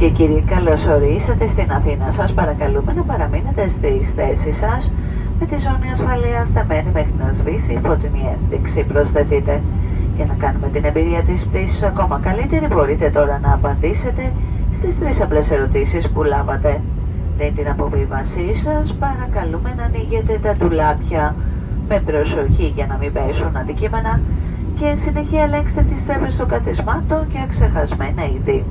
και κύριοι, καλώς ορίσατε στην Αθήνα. Σας παρακαλούμε να παραμείνετε στις θέσεις σας με τη ζώνη ασφαλείας δεμένη μέχρι να σβήσει η φωτεινή ένδειξη. Προσθετείτε. Για να κάνουμε την εμπειρία της πτήσης ακόμα καλύτερη, μπορείτε τώρα να απαντήσετε στις 3 απλές ερωτήσεις που λάβατε. Δίνει την αποβίβασή σας, παρακαλούμε να ανοίγετε τα ντουλάπια με προσοχή για να μην πέσουν αντικείμενα και εν συνεχεία ελέγξτε τις τσέπες των καθισμάτων και ξεχασμένα είδη.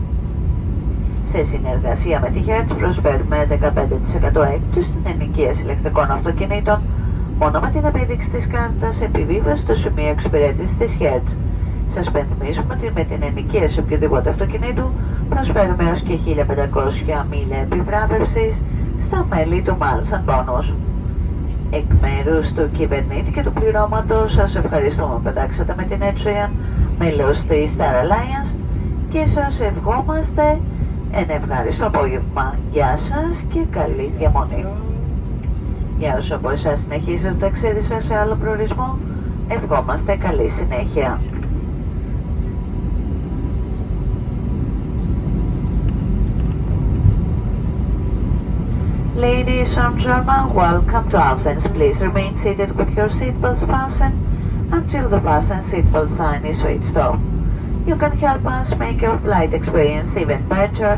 Σε συνεργασία με τη Hertz προσφέρουμε 15% έκπτωση στην ενοικίαση ηλεκτρικών αυτοκινήτων μόνο με την επίδειξη της κάρτας επιβίβασης στο σημείο εξυπηρέτησης της Hertz. Σας πενθυμίζουμε ότι με την ενοικίαση οποιοδήποτε αυτοκινήτου προσφέρουμε έως και 1500 μίλια επιβράβευσης στα μέλη του Miles and Bonus. Εκ μέρους του κυβερνήτη και του πληρώματος σας ευχαριστούμε που πετάξατε με την Adrian, μέλος της Star Alliance, και σας ευχόμαστε ένα ευχάριστο απόγευμα. Γεια σας και καλή διαμονή. Για όσους από εσάς συνεχίζετε το ταξίδι σας σε άλλο προορισμό, ευχόμαστε καλή συνέχεια. Ladies and gentlemen, welcome to Athens. Please remain seated with your seatbelts fastened until the fasten seatbelt sign is switched off. You can help us make your flight experience even better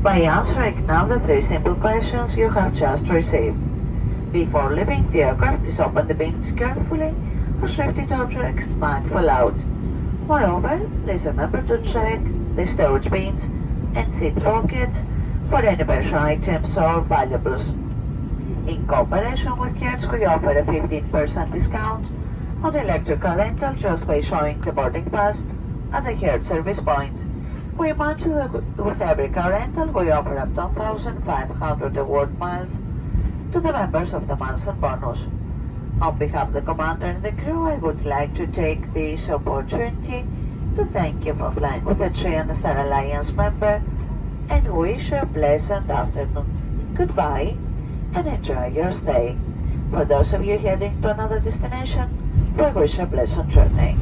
by answering now the 3 simple questions you have just received. Before leaving the aircraft, please open the bins carefully for safety objects might fall out. Moreover, please remember to check the storage bins and seat pockets for any personal items or valuables. In cooperation with Hertz, we offer a 15% discount on electrical rental just by showing the boarding pass at the Hertz service point. We remind you that with every car rental, we offer up to 1,500 award miles to the members of the Miles and Bonus. On behalf of the commander and the crew, I would like to take this opportunity to thank you for flying with a Trian Star Alliance member and wish you a pleasant afternoon. Goodbye and enjoy your stay. For those of you heading to another destination, we wish you a pleasant journey.